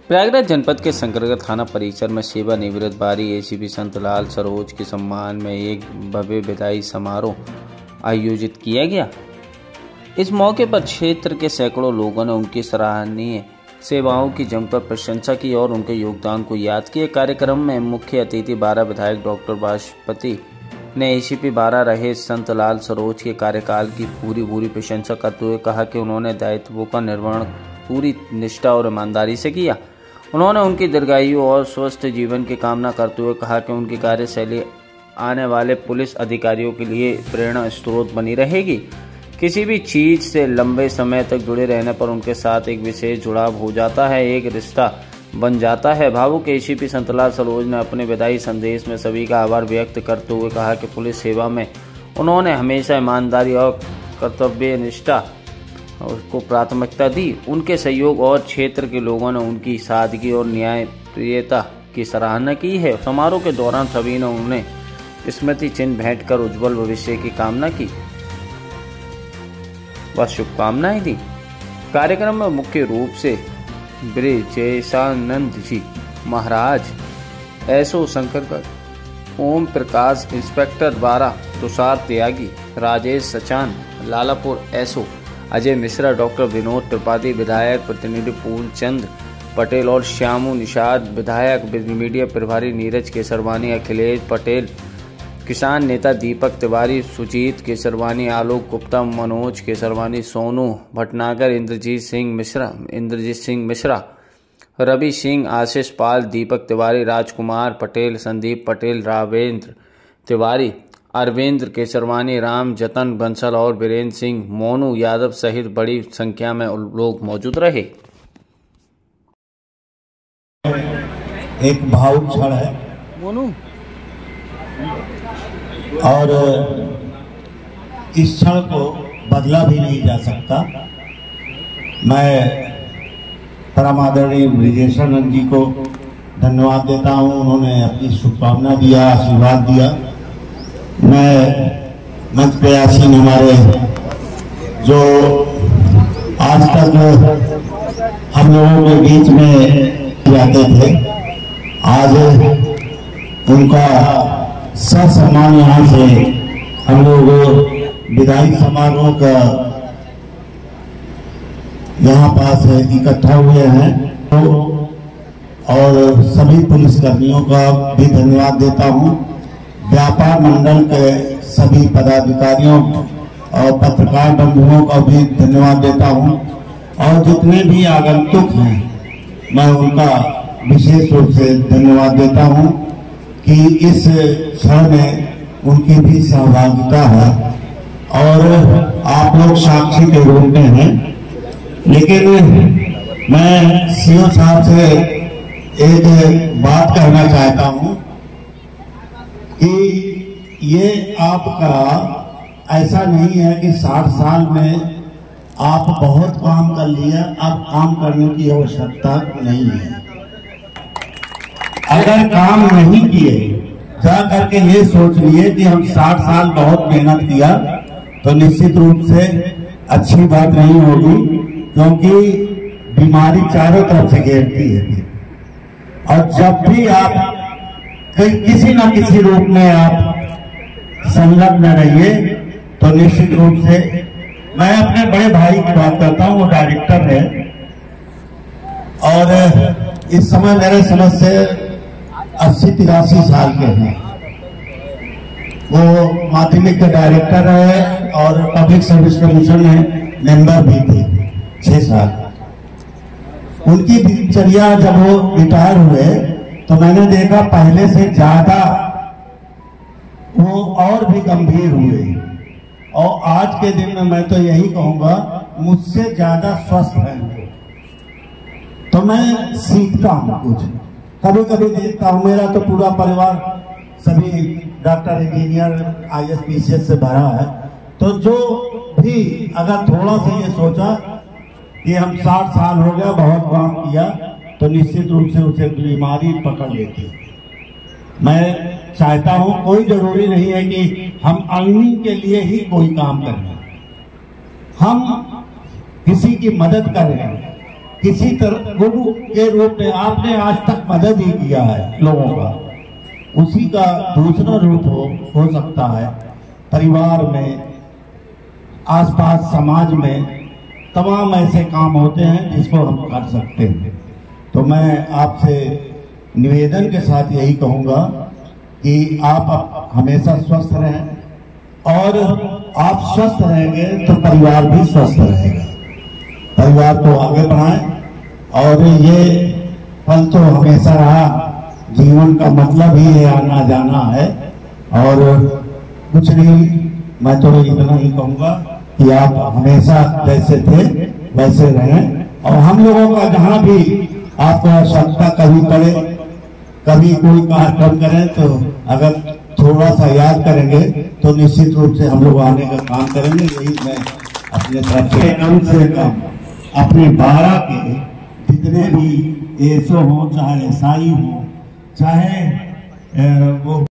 प्रयागराज जनपद के शंकरगढ़ थाना परिसर में सेवानिवृत्त बारी एसीपी संतलाल सरोज के सम्मान में एक भव्य विदाई समारोह आयोजित किया गया। इस मौके पर क्षेत्र के सैकड़ों लोगों ने उनकी सराहनीय सेवाओं की जमकर प्रशंसा की और उनके योगदान को याद किया। कार्यक्रम में मुख्य अतिथि बारा विधायक डॉक्टर बाशपति ने एसीपी बारा रहे संतलाल सरोज के कार्यकाल की पूरी प्रशंसा करते हुए कहा कि उन्होंने दायित्वों का निर्वहन पूरी निष्ठा और ईमानदारी से किया। उन्होंने उनकी दीर्घायु और स्वस्थ जीवन की कामना करते हुए कहा कि उनकी कार्यशैली आने वाले पुलिस अधिकारियों के लिए प्रेरणा स्रोत बनी रहेगी। किसी भी चीज से लंबे समय तक जुड़े रहने पर उनके साथ एक विशेष जुड़ाव हो जाता है, एक रिश्ता बन जाता है। भावुक एसीपी संतलाल सरोज ने अपने विदाई संदेश में सभी का आभार व्यक्त करते हुए कहा कि पुलिस सेवा में उन्होंने हमेशा ईमानदारी और कर्तव्य निष्ठा को प्राथमिकता दी। उनके सहयोग और क्षेत्र के लोगों ने उनकी सादगी और न्यायप्रियता की सराहना की है। समारोह के दौरान सभी ने उन्हें स्मृति चिन्ह भेंट कर उज्जवल भविष्य की कामना की व शुभकामनाएं दी। कार्यक्रम में मुख्य रूप से ब्रजेशानंद जी महाराज, एसओ शंकरगढ़, ओम प्रकाश इंस्पेक्टर बारा, तुषार त्यागी, राजेश सचान, लालापुर एसओ अजय मिश्रा, डॉक्टर विनोद त्रिपाठी, विधायक प्रतिनिधि फूलचंद पटेल और श्यामू निषाद, विधायक मीडिया प्रभारी नीरज केसरवानी, अखिलेश पटेल, किसान नेता दीपक तिवारी, सुजीत केसरवानी, आलोक गुप्ता, मनोज केसरवानी, सोनू भटनागर, इंद्रजीत सिंह मिश्रा, रवि सिंह, आशीष पाल, दीपक तिवारी, राजकुमार पटेल, संदीप पटेल, रावेंद्र तिवारी, अरविंद केसरवानी, राम जतन बंसल और वीरेंद्र सिंह, मोनू यादव सहित बड़ी संख्या में लोग मौजूद रहे। एक भावुक क्षण है मोनू और इस क्षण को बदला भी नहीं जा सकता। मैं परम आदरणीय ब्रजेशानंद जी को धन्यवाद देता हूं। उन्होंने अपनी शुभकामना दिया, आशीर्वाद दिया। मैं मंच पे आसीन हमारे जो आज तक हम लोगों के बीच में जाते थे, आज उनका ससम्मान यहाँ से हम लोग विदाई समारोह का यहाँ पास इकट्ठा हुए हैं और सभी पुलिसकर्मियों का भी धन्यवाद देता हूँ। व्यापार मंडल के सभी पदाधिकारियों और पत्रकार बंधुओं का भी धन्यवाद देता हूँ और जितने भी आगंतुक हैं मैं उनका विशेष रूप से धन्यवाद देता हूँ कि इस क्षण में उनकी भी सहभागिता है और आप लोग साक्षी के रूप में हैं। लेकिन मैं सीओ साहब से एक बात कहना चाहता हूँ कि ये आपका ऐसा नहीं है कि 60 साल में आप बहुत काम कर लिया, अब काम करने की आवश्यकता नहीं है। अगर काम नहीं किए जा करके ये सोच लिए कि हम 60 साल बहुत मेहनत किया तो निश्चित रूप से अच्छी बात नहीं होगी, क्योंकि बीमारी चारों तरफ से घेरती है और जब भी आप किसी न किसी रूप में आप संलग्न रहिए तो निश्चित रूप से मैं अपने बड़े भाई की बात करता हूँ। वो डायरेक्टर है और इस समय मेरे समझ से 80-83 साल के हैं। वो माध्यमिक के डायरेक्टर है और पब्लिक सर्विस कमीशन में मेंबर भी थे 6 साल। उनकी दिनचर्या जब वो रिटायर हुए तो मैंने देखा पहले से ज्यादा वो और भी गंभीर हुए और आज के दिन में मैं तो यही कहूंगा मुझसे ज्यादा स्वस्थ है। तो मैं सीखता हूं कुछ, कभी कभी देखता हूं। मेरा तो पूरा परिवार सभी डॉक्टर, इंजीनियर, IAS PCS से भरा है। तो जो भी अगर थोड़ा सा ये सोचा कि हम 60 साल हो गया बहुत काम किया तो निश्चित रूप से उसे बीमारी पकड़ लेती है। मैं चाहता हूं कोई जरूरी नहीं है कि हम अर्निंग के लिए ही कोई काम करें, हम किसी की मदद करें, किसी तरह गुरु के रूप में आपने आज तक मदद ही किया है लोगों का, उसी का दूसरा रूप हो सकता है। परिवार में, आसपास समाज में तमाम ऐसे काम होते हैं जिसको हम कर सकते हैं। तो मैं आपसे निवेदन के साथ यही कहूंगा कि आप हमेशा स्वस्थ रहें, और आप स्वस्थ रहेंगे तो परिवार भी स्वस्थ रहेगा। परिवार को आगे बढ़ाएं, और ये पल तो हमेशा रहा, जीवन का मतलब ही है आना जाना है, और कुछ नहीं, मैं तो इतना ही कहूंगा कि आप हमेशा जैसे थे वैसे रहें। और हम लोगों का जहां भी आपको आवश्यकता कभी पड़े, कभी कोई कार्यक्रम करें, तो अगर थोड़ा सा याद करेंगे तो निश्चित रूप से हम लोग आने का काम करेंगे। यही मैं अपने तरफ से कम अपने 12 के जितने भी एसओ हो, चाहे एसआई हो, चाहे वो